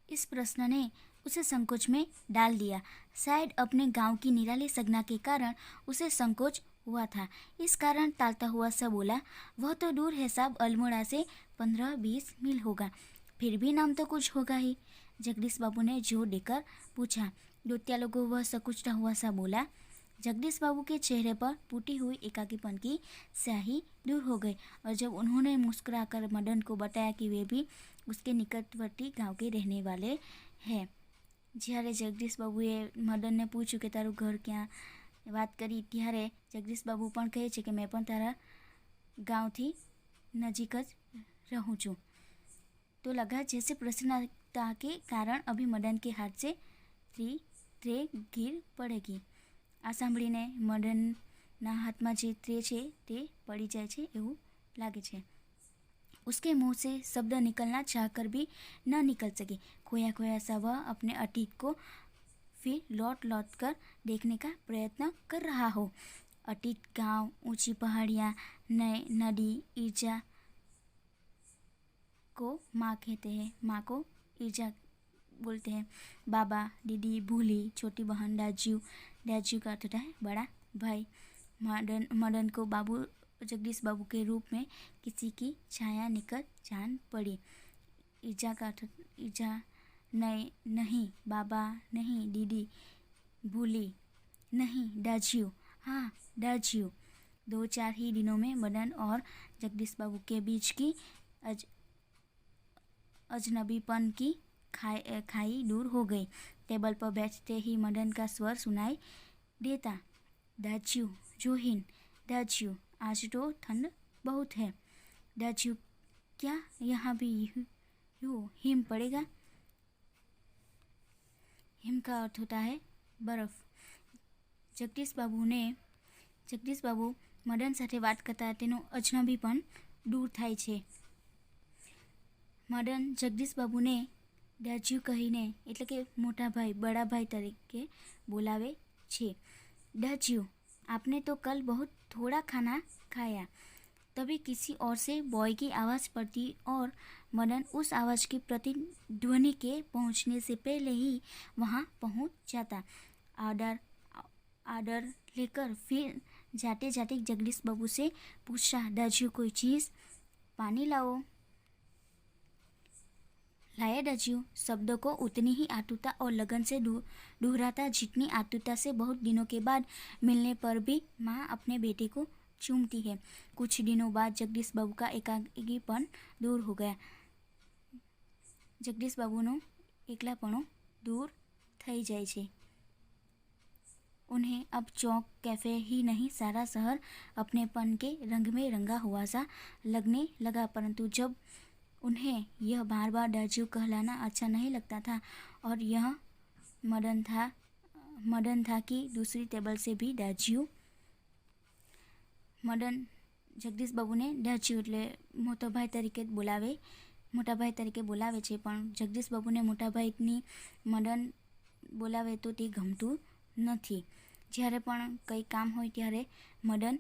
इस प्रश्न ने उसे संकोच में डाल दिया। शायद अपने गांव की निराली संज्ञा के कारण उसे संकोच हुआ था। इस कारण टालता हुआ सा बोला, वह तो दूर है साहब, अल्मोड़ा से 15-20 मील होगा। फिर भी नाम तो कुछ होगा ही। जगदीश बाबू ने जोर देकर पूछा। दूतिया लोगों वह सकुचता हुआ सा बोला। जगदीश बाबू के चेहरे पर टूटी हुई एकाकीपन की स्याही दूर हो गई और जब उन्होंने मुस्कुराकर मदन को बताया कि वे भी उसके निकटवर्ती गांव के रहने वाले हैं। જ્યારે જગદીશ બાબુએ મદનને પૂછ્યું કે તારું ઘર ક્યાં વાત કરી, ત્યારે જગદીશ બાબુ પણ કહે છે કે મેં પણ તારા ગાંવથી નજીક જ રહું છું। तो लगा जैसे प्रसन्नता के कारण अभी मदन के हाथ से त्रे गिर पड़ेगी। आ सांभळीने मदनना हाथमां जे त्रे छे ते पड़ी जाय छे एवुं लागे छे। उसके मुंह से शब्द निकलना चाहकर भी न निकल सके। खोया खोया सा वह अपने अतीत को फिर लौट लौट कर देखने का प्रयत्न कर रहा हो। अतीत, गांव, ऊंची पहाड़ियाँ, नदी, ईर्जा को माँ कहते हैं, माँ को ईर्जा बोलते हैं। बाबा, दीदी, भूली, छोटी बहन, दाजू, दाजू का अर्थ होता है बड़ा भाई। मदन को बाबू, जगदीश बाबू के रूप में किसी की छाया निकल जान पड़ी। ईर्जा का अर्थ, ईर्जा नहीं, बाबा नहीं, दीदी, भूली नहीं, दाजू, हाँ दाजू। 2-4 ही दिनों में मदन और जगदीश बाबू के बीच की अजनबीपन की खाई दूर हो गई। टेबल पर बैठते ही मदन का स्वर सुनाई देता, दाजू, जोहिन, दाजू, आज तो ठंड बहुत है। दाजू, क्या यहाँ भी यूँ हिम पड़ेगा? हिम का अर्थ होता है बर्फ। जगदीश बाबू मदन साथे बात करता तेनो अजनबीपन दूर थाय छे। मदन जगदीश बाबू ने दाजू कहीने एटले के मोटा भाई, बड़ा भाई तरीके बोलावे छे। दाजू, आपने तो कल बहुत थोड़ा खाना खाया। तभी किसी और से बॉय की आवाज़ पड़ती और मदन उस आवाज़ की प्रतिध्वनि के पहुंचने से पहले ही वहां पहुंच जाता। आर्डर लेकर फिर जाते जाते जगदीश बाबू से पूछा, दाजू कोई चीज़? पानी लाओ। लाया दाजू। शब्दों को उतनी ही आतुरता और लगन से दोहराता जितनी आतुरता से बहुत दिनों के बाद मिलने पर भी माँ अपने बेटे को चूमती है। कुछ दिनों बाद जगदीश बाबू का एकाकीपन दूर हो गया। जगदीश बाबूनो एकलापणो दूर थई जाय छे। उन्हें अब चौक, कैफे ही नहीं, सारा शहर अपनेपन के रंग में रंगा हुआ सा लगने लगा। परंतु जब उन्हें यह बार बार दाजू कहलाना अच्छा नहीं लगता था और यह मदन था कि दूसरी टेबल से भी दाजू, मदन जगदीश बाबूने दाजू એટલે મોટા ભાઈ તરીકે બોલાવે છે, પણ જગદીશ બાબુને મોટા ભાઈની મદન બોલાવે તો તે ગમતું નથી। જ્યારે પણ કંઈ કામ હોય ત્યારે મદન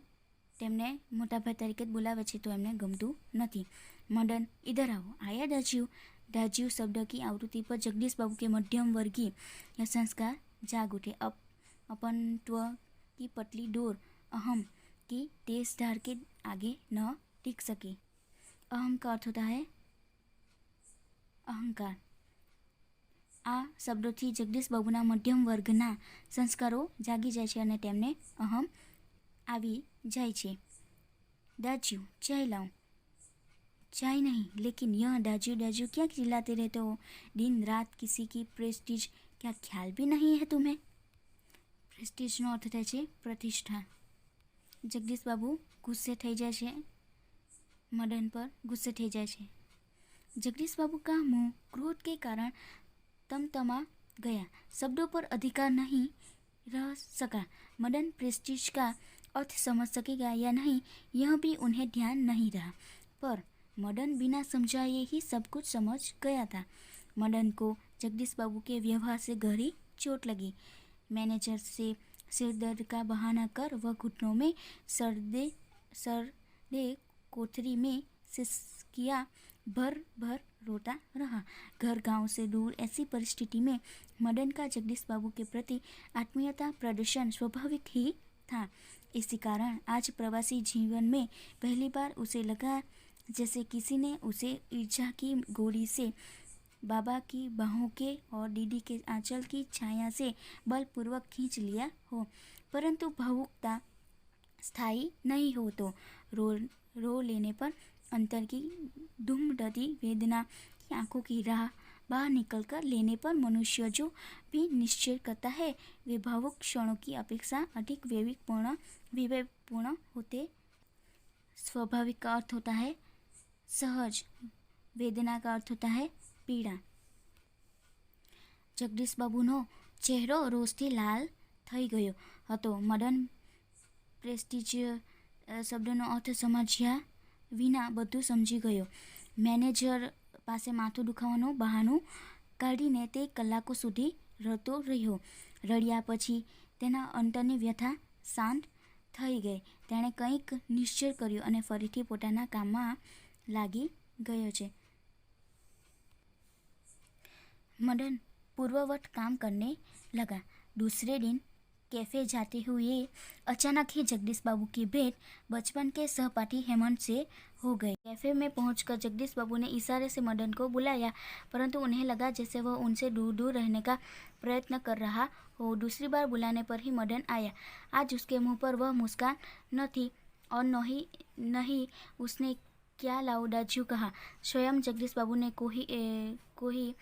તેમને મોટા ભાઈ તરીકે જ બોલાવે છે તો એમને ગમતું નથી। मदन, इधर आओ। आया दाजू। दाजू शब्द की आवृत्ति पर जगदीश बाबू के मध्यम वर्गीय संस्कार जाग उठे। अपनत्व की पतली डोर अहम की तेज धार के आगे न टिक सकी। अहम का अर्थ होता है अहंकार। आ शब्दों जगदीश बाबूना मध्यम वर्गना संस्कारों जागी जाय छे अने तेमने अहम आवी जाय छे। दाजू, चाय लाओ। चाय नहीं, लेकिन यह दाजू दाजू क्या चिल्लाते रहते हो? दिन रात किसी की प्रेस्टीज क्या ख्याल भी नहीं है तुम्हें? प्रेस्टीजनो अर्थ थाय छे प्रतिष्ठा। जगदीश बाबू गुस्से थई जाय छे, मदन पर गुस्से थई जाय छे। जगदीश बाबू का मुंह क्रोध के कारण तमतमा गया। शब्दों पर अधिकार नहीं रह सका। मदन प्रेस्टीज का अर्थ समझ सकेगा या नहीं यह भी उन्हें ध्यान नहीं रहा, पर मदन बिना समझाए ही सब कुछ समझ गया था। मदन को जगदीश बाबू के व्यवहार से गहरी चोट लगी। मैनेजर से सिरदर्द का बहाना कर वह घुटनों में सरदे कोठरी में सिसकिया भर भर रोता रहा। घर गांव से दूर ऐसी परिस्थिति में मदन का जगदीश बाबू के प्रति आत्मीयता प्रदर्शन स्वाभाविक ही था। इसी कारण आज प्रवासी जीवन में पहली बार उसे लगा जैसे किसी ने उसे ईर्ष्या की गोली से बाबा की बाहों के और दीदी के आंचल की छाया से बलपूर्वक खींच लिया हो। परंतु भावुकता स्थायी नहीं हो तो रो लेने पर अंतर की धूमधती वेदना की आंखों की राह बाहर निकलकर लेने पर मनुष्य जो भी निश्चय करता है वे भावुक क्षणों की अपेक्षा अधिक विवेकपूर्ण होते। स्वाभाविक का अर्थ होता है सहज, वेदना का अर्थ होता है पीड़ा। જગદીશ બાબુનો ચહેરો રોષથી લાલ થઈ ગયો હતો. મદન પ્રેસ્ટીજ શબ્દનો અર્થ સમજ્યા વિના બધું સમજી ગયો. મેનેજર પાસે માથું દુખાવાનું બહાનું કાઢીને તે કલાકો સુધી રડતો રહ્યો. રડ્યા પછી તેના અંતરની વ્યથા શાંત થઈ ગઈ. તેણે કંઈક નિશ્ચય કર્યો અને ફરીથી પોતાના કામમાં લાગી ગયો છે. मदन पूर्ववत काम करने लगा. दूसरे दिन कैफ़े जाते हुए अचानक ही जगदीश बाबू की भेंट बचपन के सहपाठी हेमंत से हो गई. कैफ़े में पहुंचकर जगदीश बाबू ने इशारे से मदन को बुलाया, परंतु उन्हें लगा जैसे वह उनसे दूर दूर रहने का प्रयत्न कर रहा हो. दूसरी बार बुलाने पर ही मदन आया. आज उसके मुंह पर वह मुस्कान न थी और नहीं उसने क्या लाओ दाजू कहा. स्वयं जगदीश बाबू ने कोई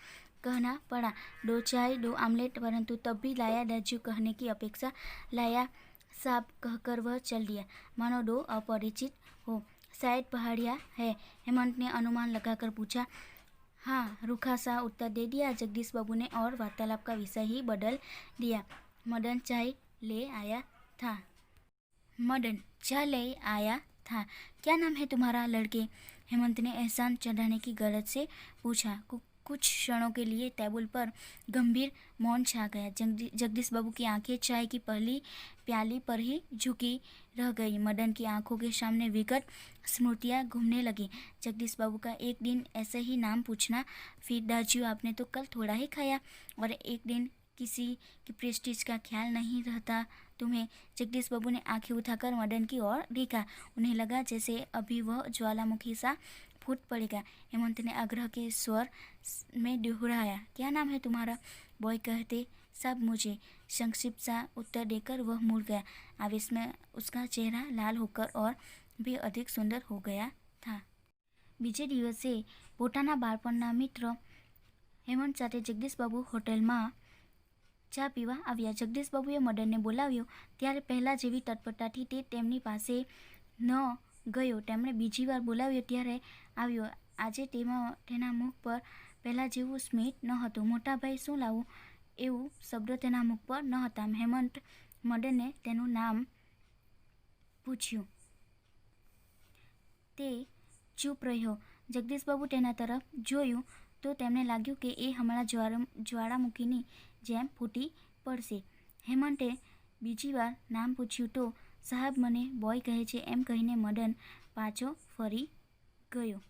कहना पड़ा, दो चाय दो आमलेट, परंतु तब भी लाया दाजू कहने की अपेक्षा लाया साहब कहकर वह चल दिया, मानो दो अपरिचित हो. शायद पहाड़िया है, हेमंत ने अनुमान लगाकर पूछा. हाँ, रूखा सा उत्तर दे दिया जगदीश बाबू ने और वार्तालाप का विषय ही बदल दिया. मदन चाय ले आया था. क्या नाम है तुम्हारा लड़के? हेमंत ने एहसान चढ़ाने की गरज से पूछा. कुछ क्षणों के लिए टेबल पर गंभीर मौन छा गया. जगदीश बाबू की आंखें चाय की पहली प्याली पर ही झुकी रह गई. मदन की आंखों के सामने विगत स्मृतियां घूमने लगी. जगदीश बाबू का एक दिन ऐसे ही नाम पूछना, फिर दाजू आपने तो कल थोड़ा ही खाया, और एक दिन किसी की प्रेस्टीज का ख्याल नहीं रहता तुम्हें. जगदीश बाबू ने आंखें उठाकर मदन की ओर देखा. उन्हें लगा जैसे अभी वह ज्वालामुखी सा फूट पड़ेगा. हेमंत ने आग्रह के स्वर में दोहराया, क्या नाम है तुम्हारा? बॉय कहते सब मुझे. संक्षिप्त सा उत्तर देकर वह मुड़ गया. आवेश में उसका चेहरा लाल होकर और भी अधिक सुंदर हो गया था. બીજે દિવસે પોતાના બાળપણના મિત્ર હેમંત સાથે જગદીશ બાબુ હોટલમાં ચા પીવા આવ્યા. જગદીશ બાબુએ મદનને બોલાવ્યો ત્યારે પહેલાં જેવી તત્પરતાથી તે તેમની પાસે ન ગયો. તેમણે બીજી વાર બોલાવ્યો ત્યારે આવ્યો. આજે તેના મુખ પર પહેલાં જેવું સ્મિત ન હતું. મોટા ભાઈ શું લાવું એવું શબ્દો તેના મુખ પર ન હતા. હેમંત મદનને તેનું નામ પૂછ્યું. તે ચૂપ રહ્યો. જગદીશ બાબુ તેના તરફ જોયું તો તેમને લાગ્યું કે એ હમણાં જ્વાળામુખીની જેમ ફૂટી પડશે. હેમંતે બીજી વાર નામ પૂછ્યું તો સાહેબ મને બોય કહે છે એમ કહીને મદન પાછો ફરી ગયો.